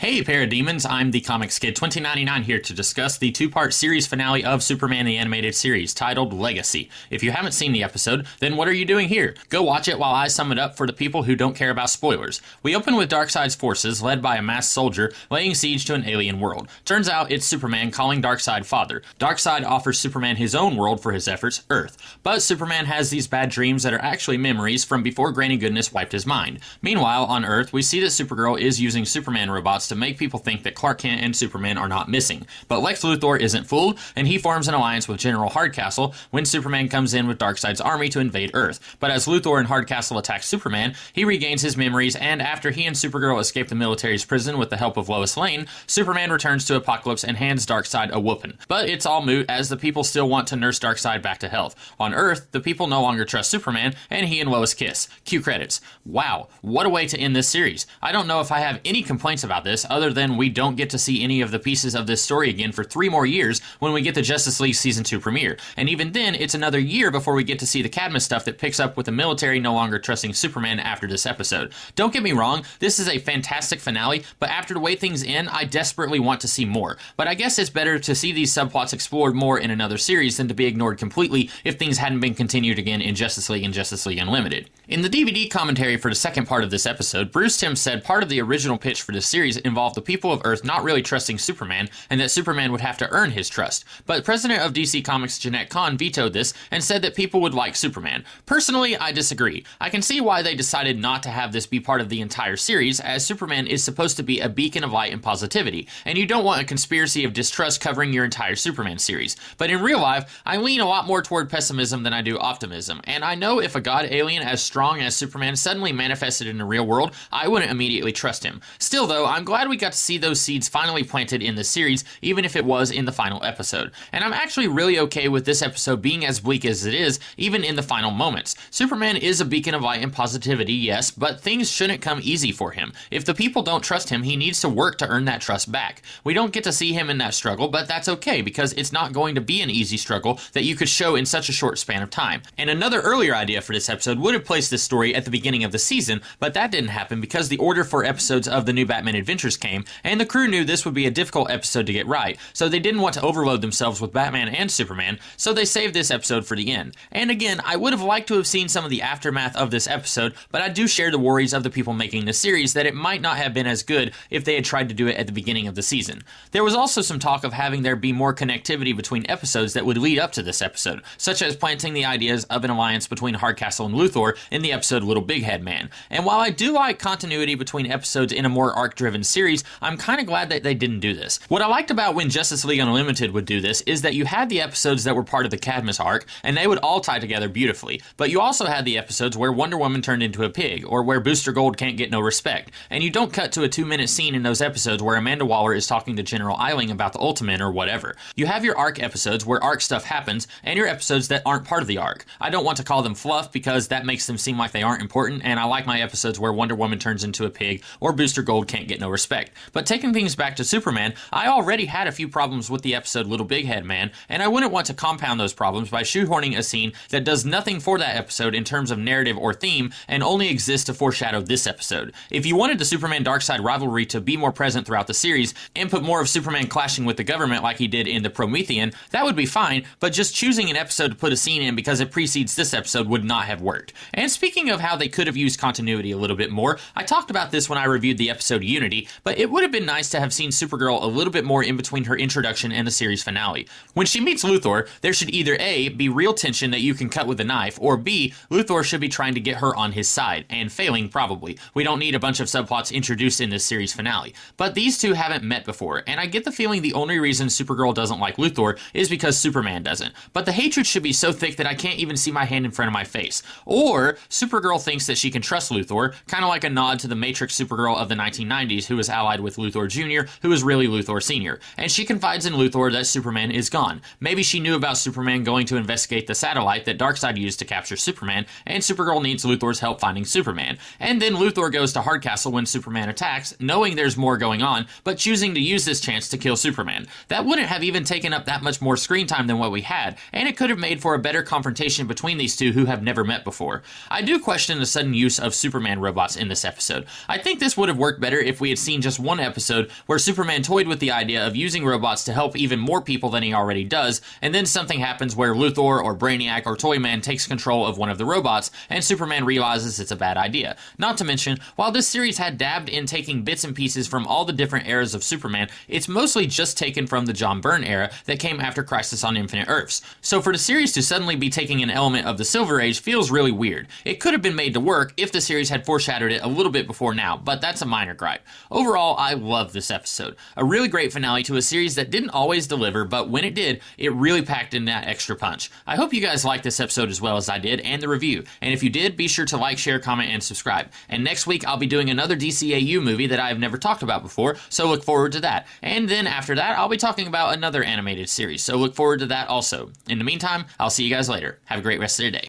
Hey Parademons, I'm the Comics Kid 2099 here to discuss the two-part series finale of Superman the Animated Series, titled Legacy. If you haven't seen the episode, then what are you doing here? Go watch it while I sum it up for the people who don't care about spoilers. We open with Darkseid's forces, led by a masked soldier, laying siege to an alien world. Turns out it's Superman calling Darkseid father. Darkseid offers Superman his own world for his efforts, Earth. But Superman has these bad dreams that are actually memories from before Granny Goodness wiped his mind. Meanwhile, on Earth, we see that Supergirl is using Superman robots to make people think that Clark Kent and Superman are not missing. But Lex Luthor isn't fooled, and he forms an alliance with General Hardcastle when Superman comes in with Darkseid's army to invade Earth. But as Luthor and Hardcastle attack Superman, he regains his memories, and after he and Supergirl escape the military's prison with the help of Lois Lane, Superman returns to Apokolips and hands Darkseid a whooping. But it's all moot, as the people still want to nurse Darkseid back to health. On Earth, the people no longer trust Superman, and he and Lois kiss. Cue credits. Wow, what a way to end this series. I don't know if I have any complaints about this, other than we don't get to see any of the pieces of this story again for 3 more years when we get the Justice League Season 2 premiere. And even then, it's another year before we get to see the Cadmus stuff that picks up with the military no longer trusting Superman after this episode. Don't get me wrong, this is a fantastic finale, but after the way things end, I desperately want to see more. But I guess it's better to see these subplots explored more in another series than to be ignored completely if things hadn't been continued again in Justice League and Justice League Unlimited. In the DVD commentary for the second part of this episode, Bruce Timm said part of the original pitch for this series involved the people of Earth not really trusting Superman, and that Superman would have to earn his trust. But president of DC Comics Jeanette Kahn vetoed this and said that people would like Superman. Personally, I disagree. I can see why they decided not to have this be part of the entire series, as Superman is supposed to be a beacon of light and positivity, and you don't want a conspiracy of distrust covering your entire Superman series. But in real life, I lean a lot more toward pessimism than I do optimism, and I know if a god alien as strong as Superman suddenly manifested in the real world, I wouldn't immediately trust him. Still though, I'm glad we got to see those seeds finally planted in the series, even if it was in the final episode. And I'm actually really okay with this episode being as bleak as it is, even in the final moments. Superman is a beacon of light and positivity, yes, but things shouldn't come easy for him. If the people don't trust him, he needs to work to earn that trust back. We don't get to see him in that struggle, but that's okay, because it's not going to be an easy struggle that you could show in such a short span of time. And another earlier idea for this episode would have placed this story at the beginning of the season, but that didn't happen because the order for episodes of the new Batman Adventures came, and the crew knew this would be a difficult episode to get right, so they didn't want to overload themselves with Batman and Superman, so they saved this episode for the end. And again, I would have liked to have seen some of the aftermath of this episode, but I do share the worries of the people making the series that it might not have been as good if they had tried to do it at the beginning of the season. There was also some talk of having there be more connectivity between episodes that would lead up to this episode, such as planting the ideas of an alliance between Hardcastle and Luthor in the episode Little Big Head Man. And while I do like continuity between episodes in a more arc-driven series, I'm kind of glad that they didn't do this. What I liked about when Justice League Unlimited would do this is that you had the episodes that were part of the Cadmus arc, and they would all tie together beautifully, but you also had the episodes where Wonder Woman turned into a pig, or where Booster Gold can't get no respect, and you don't cut to a 2-minute scene in those episodes where Amanda Waller is talking to General Eiling about the Ultimate or whatever. You have your arc episodes where arc stuff happens, and your episodes that aren't part of the arc. I don't want to call them fluff because that makes them seem like they aren't important, and I like my episodes where Wonder Woman turns into a pig, or Booster Gold can't get no respect. But taking things back to Superman, I already had a few problems with the episode Little Big Head Man, and I wouldn't want to compound those problems by shoehorning a scene that does nothing for that episode in terms of narrative or theme, and only exists to foreshadow this episode. If you wanted the Superman-Darkseid rivalry to be more present throughout the series, and put more of Superman clashing with the government like he did in the Promethean, that would be fine, but just choosing an episode to put a scene in because it precedes this episode would not have worked. And speaking of how they could have used continuity a little bit more, I talked about this when I reviewed the episode Unity, but it would have been nice to have seen Supergirl a little bit more in between her introduction and the series finale. When she meets Luthor, there should either A, be real tension that you can cut with a knife, or B, Luthor should be trying to get her on his side, and failing probably. We don't need a bunch of subplots introduced in this series finale. But these two haven't met before, and I get the feeling the only reason Supergirl doesn't like Luthor is because Superman doesn't. But the hatred should be so thick that I can't even see my hand in front of my face. Or Supergirl thinks that she can trust Luthor, kind of like a nod to the Matrix Supergirl of the 1990s who was allied with Luthor Jr., who is really Luthor Sr., and she confides in Luthor that Superman is gone. Maybe she knew about Superman going to investigate the satellite that Darkseid used to capture Superman, and Supergirl needs Luthor's help finding Superman. And then Luthor goes to Hardcastle when Superman attacks, knowing there's more going on, but choosing to use this chance to kill Superman. That wouldn't have even taken up that much more screen time than what we had, and it could have made for a better confrontation between these two who have never met before. I do question the sudden use of Superman robots in this episode. I think this would have worked better if we had seen just one episode where Superman toyed with the idea of using robots to help even more people than he already does, and then something happens where Luthor or Brainiac or Toyman takes control of one of the robots, and Superman realizes it's a bad idea. Not to mention, while this series had dabbed in taking bits and pieces from all the different eras of Superman, it's mostly just taken from the John Byrne era that came after Crisis on Infinite Earths. So for the series to suddenly be taking an element of the Silver Age feels really weird. It could have been made to work if the series had foreshadowed it a little bit before now, but that's a minor gripe. Overall, I love this episode. A really great finale to a series that didn't always deliver, but when it did, it really packed in that extra punch. I hope you guys liked this episode as well as I did, and the review. And if you did, be sure to like, share, comment, and subscribe. And next week, I'll be doing another DCAU movie that I've never talked about before, so look forward to that. And then after that, I'll be talking about another animated series, so look forward to that also. In the meantime, I'll see you guys later. Have a great rest of your day.